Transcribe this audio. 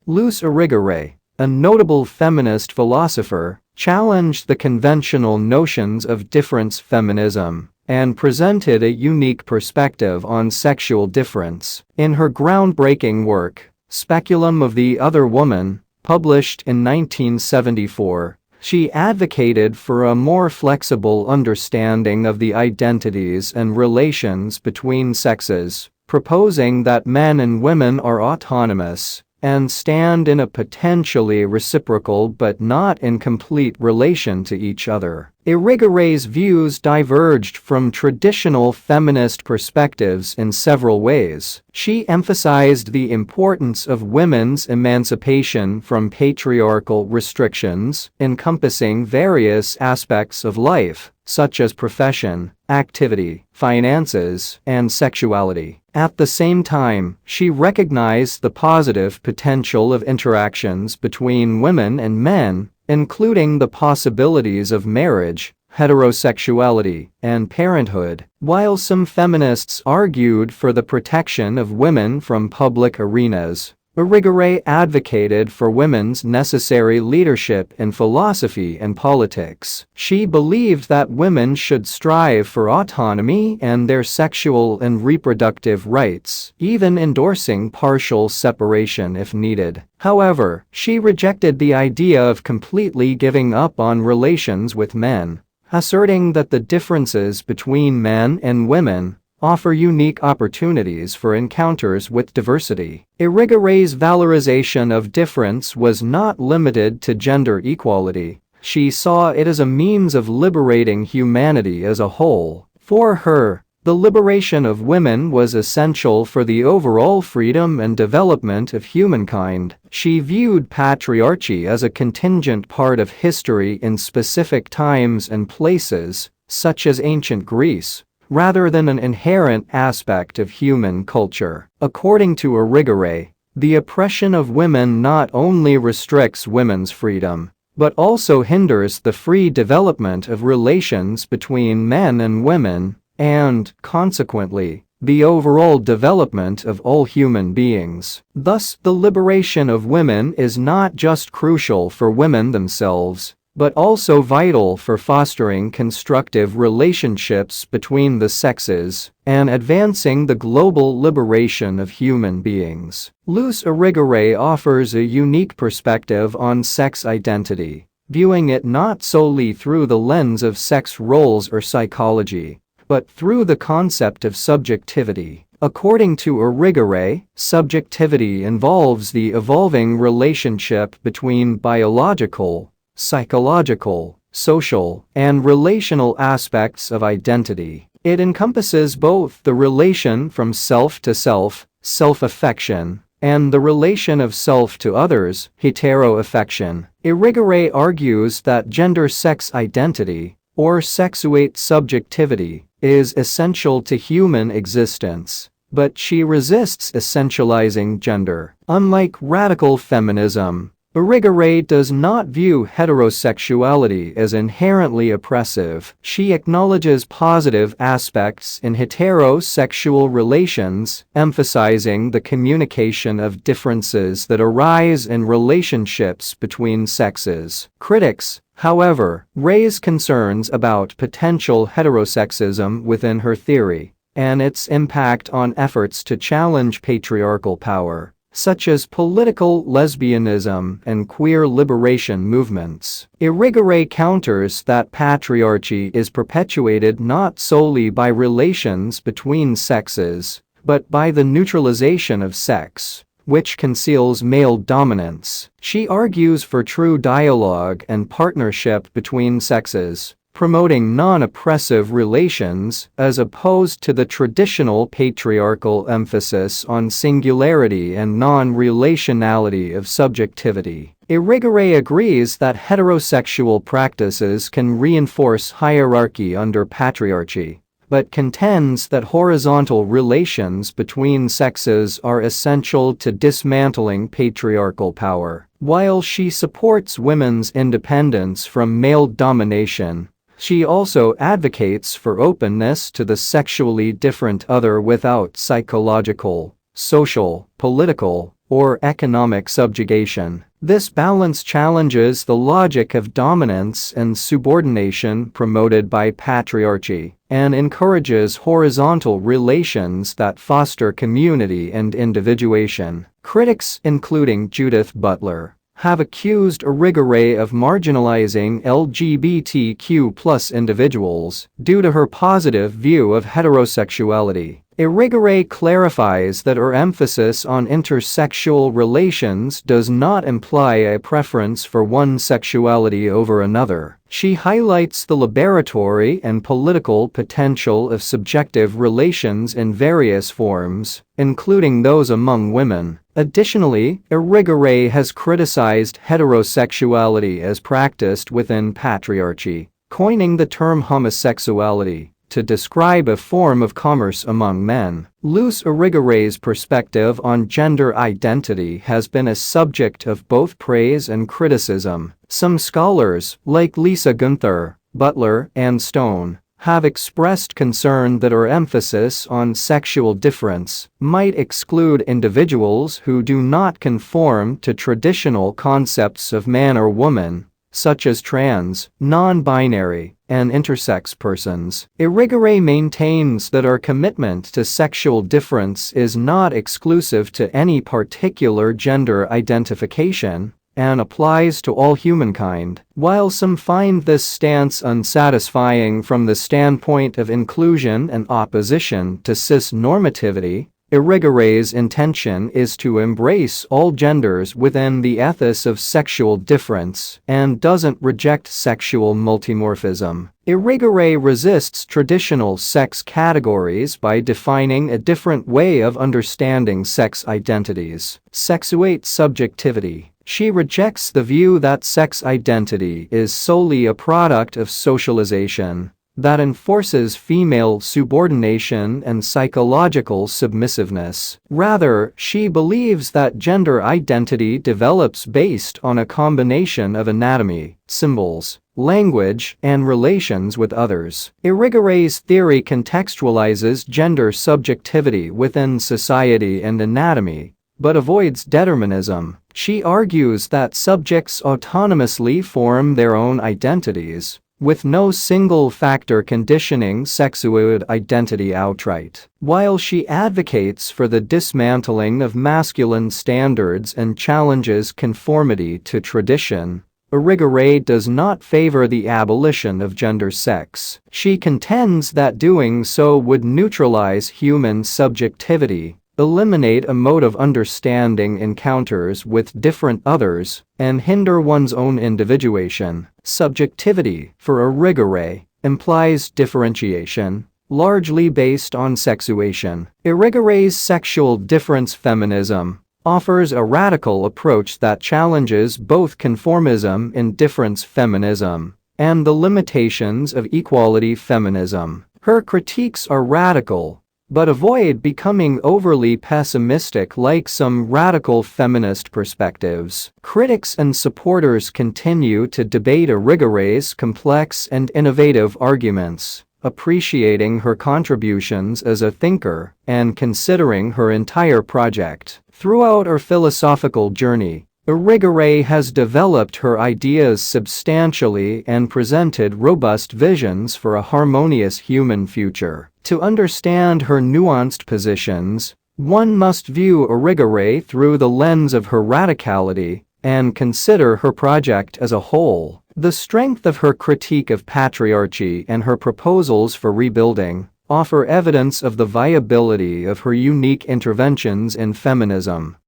Luz Irigaray, a notable feminist philosopher, challenged the conventional notions of difference feminism and presented a unique perspective on sexual difference. In her groundbreaking work, Speculum of the Other Woman, published in 1974, she advocated for a more flexible understanding of the identities and relations between sexes, proposing that men and women are autonomous and stand in a potentially reciprocal but not in complete relation to each other. Irigaray's views diverged from traditional feminist perspectives in several ways. She emphasized the importance of women's emancipation from patriarchal restrictions, encompassing various aspects of life, such as profession, activity, finances, and sexuality. At the same time, she recognized the positive potential of interactions between women and men, including the possibilities of marriage, heterosexuality, and parenthood. While some feminists argued for the protection of women from public arenas, Irigaray advocated for women's necessary leadership in philosophy and politics. She believed that women should strive for autonomy and their sexual and reproductive rights, even endorsing partial separation if needed. However, she rejected the idea of completely giving up on relations with men, asserting that the differences between men and women offer unique opportunities for encounters with diversity. Irigaray's valorization of difference was not limited to gender equality. She saw it as a means of liberating humanity as a whole. For her, the liberation of women was essential for the overall freedom and development of humankind. She viewed patriarchy as a contingent part of history in specific times and places, such as ancient Greece, rather than an inherent aspect of human culture. According to Irigaray, the oppression of women not only restricts women's freedom, but also hinders the free development of relations between men and women, and, consequently, the overall development of all human beings. Thus, the liberation of women is not just crucial for women themselves, but also vital for fostering constructive relationships between the sexes and advancing the global liberation of human beings. Luz Irigaray offers a unique perspective on sex identity, viewing it not solely through the lens of sex roles or psychology, but through the concept of subjectivity. According to Irigaray, subjectivity involves the evolving relationship between biological, psychological, social, and relational aspects of identity. It encompasses both the relation from self to self, self-affection, and the relation of self to others, heteroaffection. Irigaray argues that gender-sex identity, or sexuate subjectivity, is essential to human existence, but she resists essentializing gender. Unlike radical feminism, Irigaray does not view heterosexuality as inherently oppressive. She acknowledges positive aspects in heterosexual relations, emphasizing the communication of differences that arise in relationships between sexes. Critics, however, raise concerns about potential heterosexism within her theory and its impact on efforts to challenge patriarchal power, such as political lesbianism and queer liberation movements. Irigaray counters that patriarchy is perpetuated not solely by relations between sexes, but by the neutralization of sex, which conceals male dominance. She argues for true dialogue and partnership between sexes, promoting non-oppressive relations as opposed to the traditional patriarchal emphasis on singularity and non-relationality of subjectivity. Irigaray agrees that heterosexual practices can reinforce hierarchy under patriarchy, but contends that horizontal relations between sexes are essential to dismantling patriarchal power. While she supports women's independence from male domination, she also advocates for openness to the sexually different other without psychological, social, political, or economic subjugation. This balance challenges the logic of dominance and subordination promoted by patriarchy and encourages horizontal relations that foster community and individuation. Critics, including Judith Butler, have accused Irigaray of marginalizing LGBTQ+ individuals due to her positive view of heterosexuality. Irigaray clarifies that her emphasis on intersexual relations does not imply a preference for one sexuality over another. She highlights the liberatory and political potential of subjective relations in various forms, including those among women. Additionally, Irigaray has criticized heterosexuality as practiced within patriarchy, coining the term homosexuality to describe a form of commerce among men. Irigaray's perspective on gender identity has been a subject of both praise and criticism. Some scholars, like Lisa Gunther, Butler, and Stone, have expressed concern that her emphasis on sexual difference might exclude individuals who do not conform to traditional concepts of man or woman, such as trans, non-binary, and intersex persons. Irigaray maintains that our commitment to sexual difference is not exclusive to any particular gender identification and applies to all humankind. While some find this stance unsatisfying from the standpoint of inclusion and opposition to cis-normativity, Irigaray's intention is to embrace all genders within the ethos of sexual difference and doesn't reject sexual multimorphism. Irigaray resists traditional sex categories by defining a different way of understanding sex identities. Sexuate subjectivity. She rejects the view that sex identity is solely a product of socialization that enforces female subordination and psychological submissiveness. Rather, she believes that gender identity develops based on a combination of anatomy, symbols, language, and relations with others. Irigaray's theory contextualizes gender subjectivity within society and anatomy, but avoids determinism. She argues that subjects autonomously form their own identities, with no single factor conditioning sexual identity outright. While she advocates for the dismantling of masculine standards and challenges conformity to tradition, Irigaray does not favor the abolition of gender sex. She contends that doing so would neutralize human subjectivity, eliminate a mode of understanding encounters with different others, and hinder one's own individuation. Subjectivity, for Irigaray, implies differentiation, largely based on sexuation. Irigaray's sexual difference feminism offers a radical approach that challenges both conformism in difference feminism and the limitations of equality feminism. Her critiques are radical, but avoid becoming overly pessimistic like some radical feminist perspectives. Critics and supporters continue to debate Irigaray's complex and innovative arguments, appreciating her contributions as a thinker and considering her entire project. Throughout her philosophical journey, Irigaray has developed her ideas substantially and presented robust visions for a harmonious human future. To understand her nuanced positions, one must view Irigaray through the lens of her radicality and consider her project as a whole. The strength of her critique of patriarchy and her proposals for rebuilding offer evidence of the viability of her unique interventions in feminism.